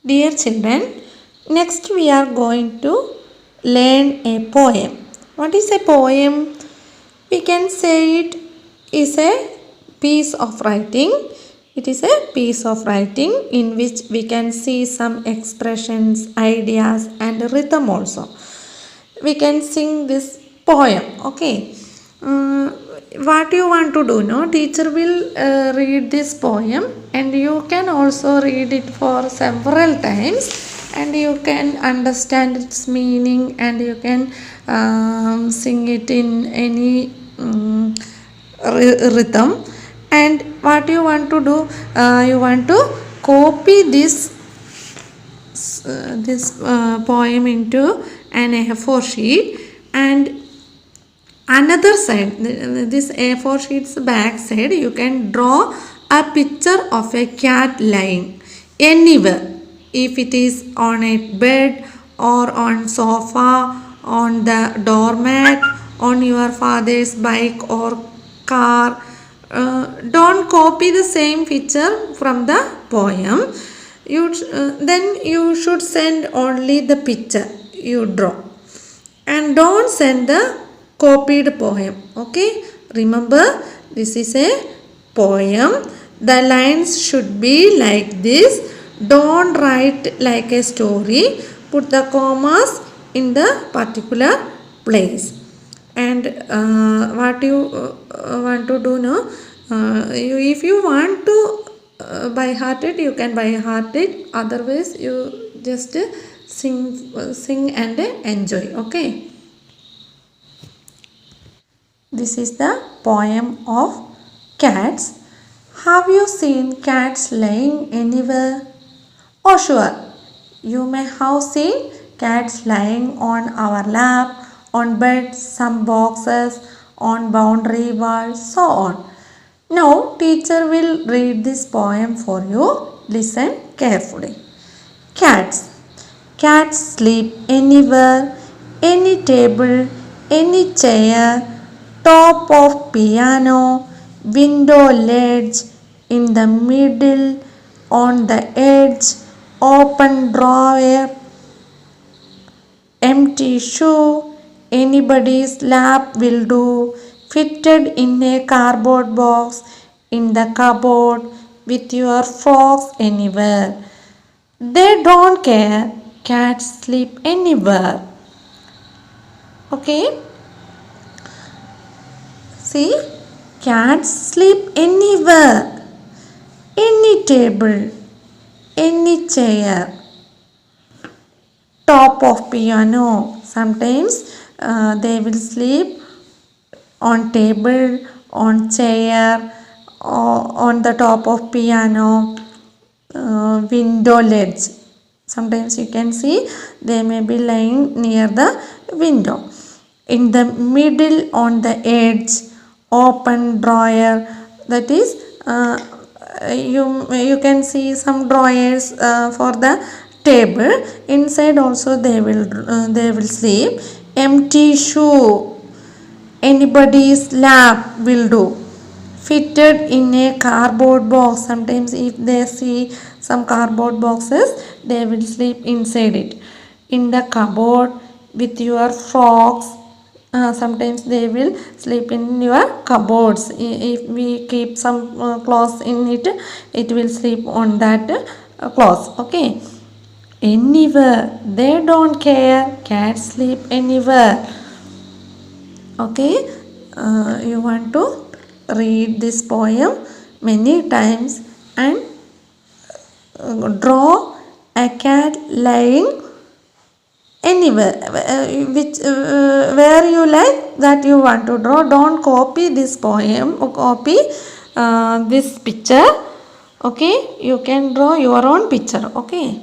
Dear children, next we are going to learn a poem. What is a poem? We can say it is a piece of writing. It is a piece of writing in which we can see some expressions, ideas and rhythm also. We can sing this poem. Okay. What you want to do? No, teacher will read this poem and you can also read it for several times and you can understand its meaning and you can sing it in any rhythm. And what you want to do, you want to copy this poem into an A4 sheet, and another side, this A4 sheet's back side, you can draw a picture of a cat lying anywhere. If it is on a bed or on sofa, on the doormat, on your father's bike or car, don't copy the same picture from the poem. Then you should send only the picture you draw and don't send the copied poem. Okay, remember this is a poem. The lines should be like this. Don't write like a story. Put the commas in the particular place. And what you want to do now, if you want to by heart it, you can by heart it. Otherwise you just sing and enjoy. Okay, this is the poem of cats. Have you seen cats lying anywhere? Oh sure, you may have seen cats lying on our lap, on beds, some boxes, on boundary walls, so on. Now teacher will read this poem for you. Listen carefully. Cats. Cats sleep anywhere, any table, any chair, top of piano, window ledge, in the middle, on the edge, open drawer, empty shoe, anybody's lap will do, fitted in a cardboard box, in the cupboard, with your frocks anywhere. They don't care, cats sleep anywhere. Okay? See, cats sleep anywhere, any table, any chair, top of piano. Sometimes they will sleep on table, on chair, on the top of piano, window ledge. Sometimes you can see they may be lying near the window. In the middle, on the edge, open drawer. That is, you can see some drawers for the table. Inside also they will sleep. Empty shoe, anybody's lap will do. Fitted in a cardboard box. Sometimes if they see some cardboard boxes, they will sleep inside it. In the cupboard with your frocks. Sometimes they will sleep in your cupboards. If we keep some clothes in it, it will sleep on that clothes. Okay. Anywhere. They don't care. Cats sleep anywhere. Okay. You want to read this poem many times and draw a cat lying anywhere, where you like that you want to draw. Don't copy this poem or copy this picture. Okay, you can draw your own picture. Okay.